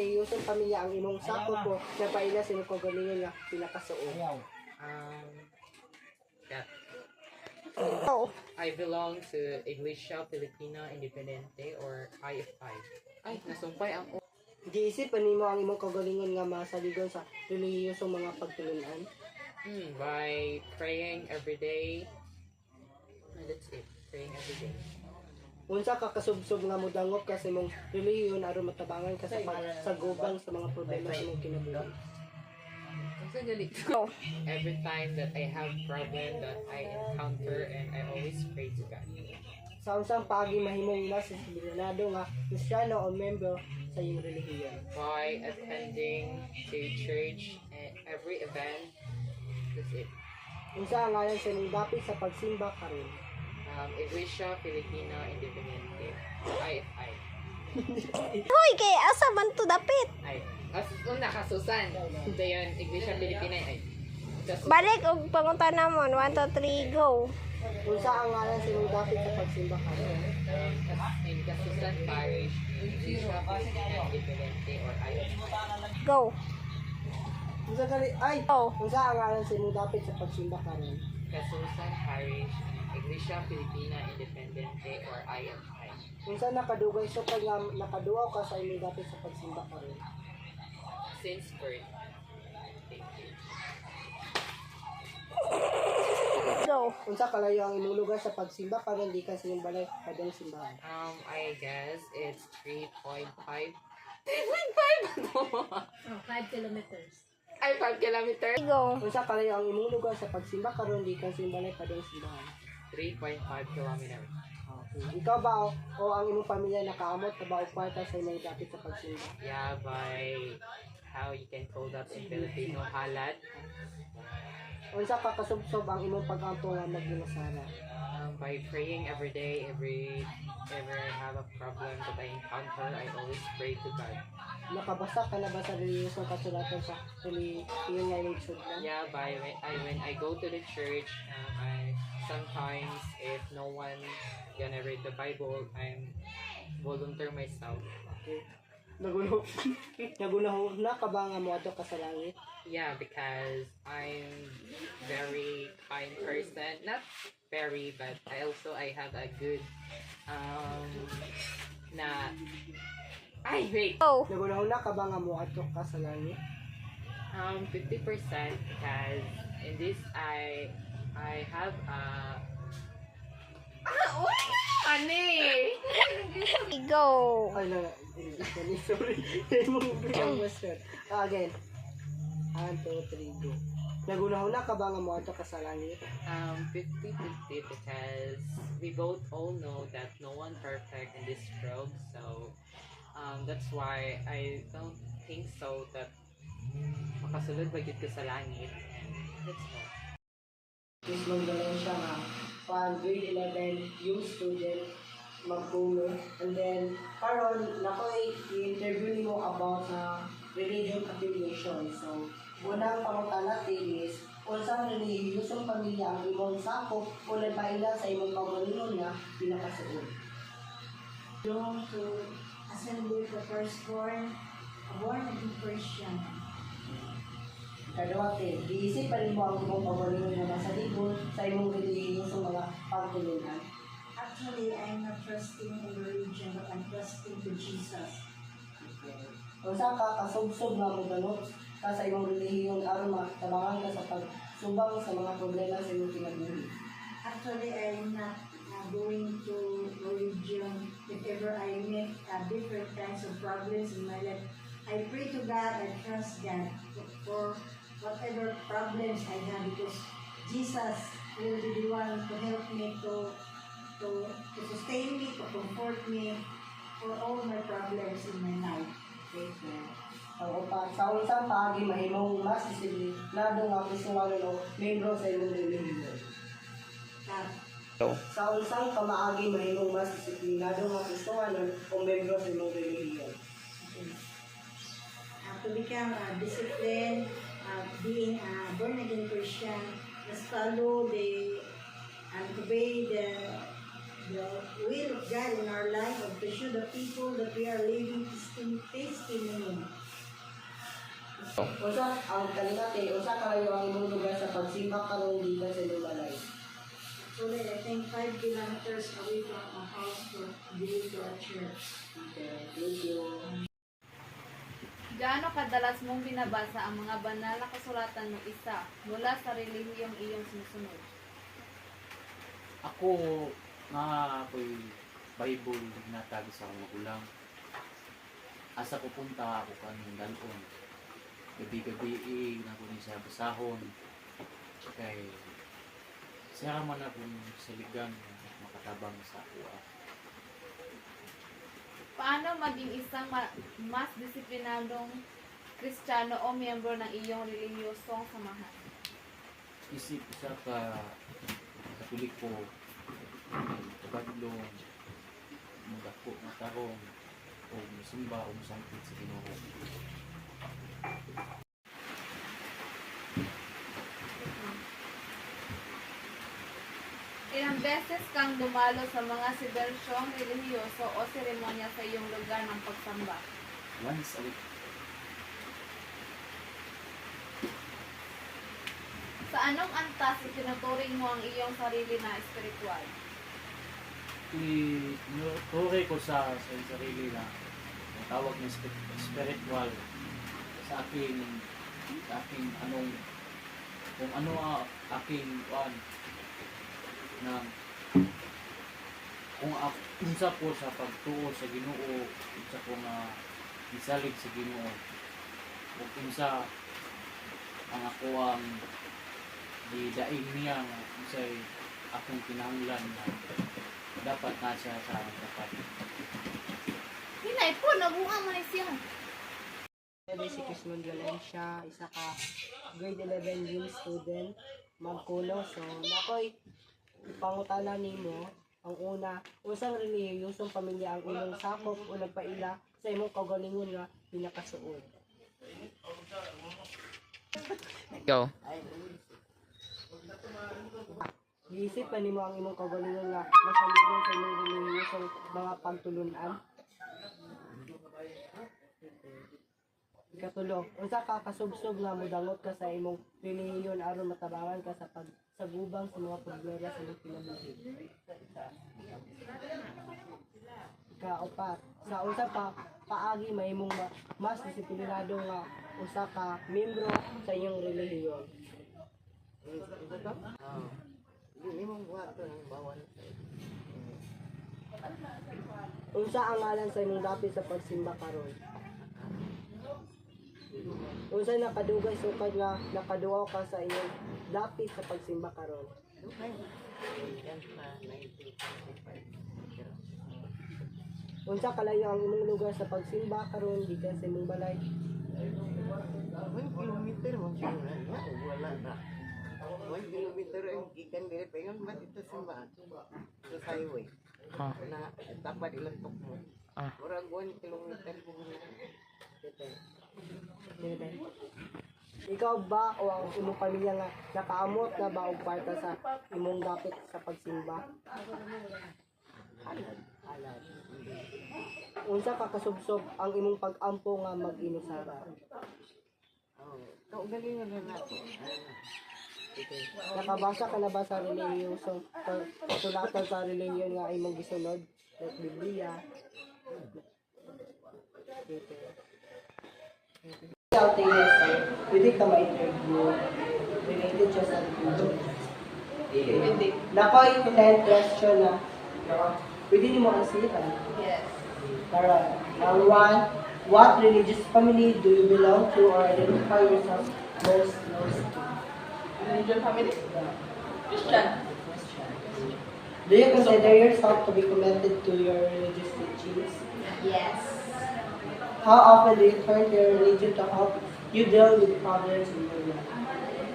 relihiyosong pamilya ang imong sakop ko na paila sa imong kaugalingon nga pinakasuod? Yeah. Oh. I belong to Iglesia Filipina Independiente or IFI. Ay, nasumpay ang Giisip nimo ang imong kaugalingon nga masaligon sa relihiyosong mga pagtulunan? By praying every day. That's it. Praying every day. Unsa ka kasubsob nga modangop ka sa imong relihiyon aron matabangan ka sa pagsagubang sa mga problema sa imong kinabuhi? Go. Every time that I have problem that I encounter and I always pray to God. Sa unsang paagi mahimong mas disiplinado nga Kristiyano o membro sa iyong relihiyon? By attending to church and every event. That's it. Unsa ang ngalan sa imong dapit sa pagsimba karon? Iglesia Filipina Independiente. IFI. Hoy, kay asa man to dapit? Ay. As una kasusan. Ito yun, Iglesia Filipina. Ay. Balik og pangutana mo. 1, 2, 3, go. Unsa ang ngalan sa imong dapit sa pagsimba karon? In Kasusan Parish, Iglesia Filipina Independiente or IFI. Go. Unsa gali ay Oh. unsa ang ngalan sa imong dapit sa pagsimba karon? Kasusan Parish, Iglesia Filipina Independiente or IFI. Unsa nakadugay so kay nga nakaduaw ka sa imong dapit sa pagsimba karon? Since birth. Thank you. Go. Unsa kalayo ang imong lugar sa pagsimba karon gikan sa imong balay padong simbahan? I guess it's 3.5. 3.5? 5 kilometers. Ay, 5 kilometers? Go. Unsa kalayo ang imong lugar sa pagsimba karon gikan sa imong balay padong simbahan? 3.5 kilometers. Okay. Ikaw ba o ang imong pamilya nakaamot na ba og kwarta sa imong dapit sa pagsimba? Yeah, by how you can call that in Filipino, halad. Unsa ka kasubsob ang imong pag-ampo nga magdinasala? By praying every day, every I have a problem that I encounter, I always pray to God. Nakabasa ka na ba sa relihiyosong kasulatan sa relihiyon nga imong sudlan? Yeah, by when I go to the church, I sometimes if no one gonna read the Bible, I'm volunteer myself. Okay. Nagunaho na ka ba nga moadto ka sa langit? Yeah, because I'm very kind person. Not very, but I have a good wait. Go. Nagunaho na ka ba nga moadto ka sa langit? 50% because in this I have Go. Ay na, sorry. Imong question. Again. 1, 2, 3, go. Nagunaho na ka ba nga moadto ka sa langit? 50-50 because we both all know that no one perfect in this world, so that's why I don't think so that makasulod ba gyud ko sa langit, and that's all. Miss Magdalena siya nga grade 11 yung student magpuno, and then karon nakoy i-interview nimo about sa religion affiliation. So unang pangutana is unsang relihiyosong pamilya ang imong sakop o nagpaila sa imong kaugalingon nga pinakasuod? Belong to Assembly of the Firstborn, a born-again Christian. Kadawate, giisip pa rin mo ang imong kaugalingon nga masalibon sa imong relihiyosong mga pagtulunan? Actually, I'm not trusting in religion, but I'm trusting to Jesus. Unsa ka kasubsob nga moganot ka sa imong relihiyon aron matabangan ka sa pagsubang sa mga problema sa imong kinabuhi? Actually, I'm not going to religion. If ever I meet different kinds of problems in my life, I pray to God, I trust God for whatever problems I have, because Jesus will be the one to help me to sustain me, to comfort me for all my problems in my life. Sa unsang paagi mahimong mas disiplinado nga Kristiyano o membro sa imong relihiyon? Sa unsang kamaagi mahimong mas disiplinado nga Kristiyano o membro sa imong relihiyon? To become disciplined, being a born-again Christian, just follow and obey the the will of God in our life and to show the people that we are living testimony. Usa ang kalimati, usa kayo ang imong lugar sa pagsimba karon dito sa Lumalay. Actually, I think 5 kilometers away from our house to be to our church. Okay, thank you. Gaano kadalas mong binabasa ang mga banal na kasulatan ng isa mula sa relihiyong iyong sinusunod? Ako nga ako'y Bible ginatag sa akong magulang. Asa pupunta ako kaning dalon. Gabi-gabi na ko ni siya basahon. Kay siya man akong saligan makatabang sa ako. Paano maging isang mas disiplinadong Kristiyano o miyembro ng iyong relihiyosong samahan? Isip sa Katoliko, Tagalog, magdako na tarong, o musumba o musangkit sa Ginoo. Ilang beses kang dumalo sa mga sibersyong relihiyoso o seremonya sa iyong lugar ng pagsamba? Once a week. Sa anong antas itinuturing mo ang iyong sarili na espiritual? Tinuturi ko sa sarili na ang tawag na spiritual sa aking anong kung ano ang aking na kung unsa ko sa pagtuo sa Ginoo, unsa ko nga isalig sa Ginoo, ug unsa ang ako ang didaing niya nga unsay akong kinahanglan na dapat na siya sa dapat. Hinay po, nabuha mo na siya. Sabi si Crismon Valencia, isa ka grade 11 yung student, magkulo. So, nakoy ipangutana nimo ang una, usang relihiyosong pamilya ang imong sakop o nagpaila sa imong kaugalingon nga pinakasuod. Ikaw. Giisip pa nimo ang imong kaugalingon nga masaligon sa imong relihiyosong mga pagtulunan. Ikatulo, unsa ka kasubsob nga modangot ka sa imong relihiyon aron matabangan ka sa pagsagubang sa mga problema sa imong kinabuhi. Kaupat, sa usa pa paagi mahimong mas disiplinado nga usa ka miyembro sa inyong relihiyon. Unsa ang ngalan sa imong dapit sa pagsimba karon? Unsa nakadugay sukad nga nakaduaw ka sa inyong dapit sa pagsimba karon? Unsa kalayo ang imong lugar sa pagsimba karon gikan sa imong balay? 1 kilometer mo siya na wala na. 1 kilometer ang gikan dire pengon ba dito simbahan sa highway na tapat ilang tukmo. Murag 1 kilometer po na. Ikaw ba o ang imong pamilya nga nakaamot na ba og parta sa imong dapit sa pagsimba? Alad. Unsa ka kasubsob ang imong pag-ampo nga mag-inusara? Kaugalingon na nato. Nakabasa ka na ba sa relihiyosong kasulatan sa relihiyon nga imong gisunod? Like Biblia? Out the USA, pwede ka ma-interview related siya sa religion. Pwede. Nakoy 10 question na pwede niyo mo answeran. Yes. Alright. Number 1, what religious family do you belong to or identify yourself most to? Religion family? Christian. Do you consider yourself to be committed to your religious teachings? Yes. How often do you turn to your religion to help you deal with problems in your life?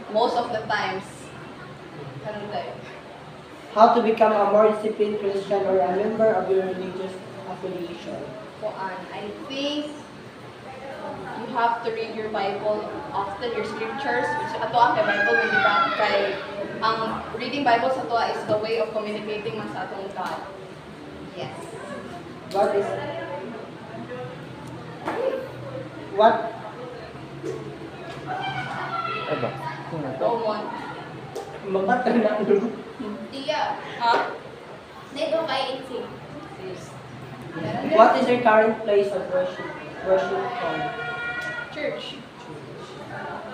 Most of the times. Ganun tayo. How to become a more disciplined Christian or a member of your religious affiliation? I think you have to read your Bible often, your scriptures, which ato ang Bible, hindi ba kay ang reading Bible sa tuwa is the way of communicating man sa atong God. Yes. What is what Aba. Common. mabata na ano? Tiya, Ha? dito kay Itzy. What is your current place of worship? Worship home? Church.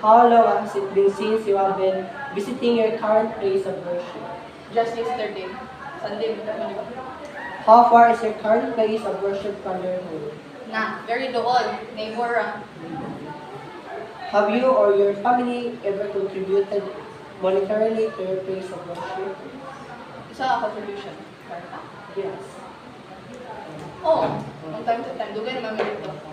How long has it been since you have been visiting your current place of worship? Just yesterday. Sunday, di ba? How far is your current place of worship from your home? Na, very doon. Neighbor. Have you or your family ever contributed monetarily to your place of worship? Isa contribution. Yes. Oh, from time to time. Dugay naman may dito.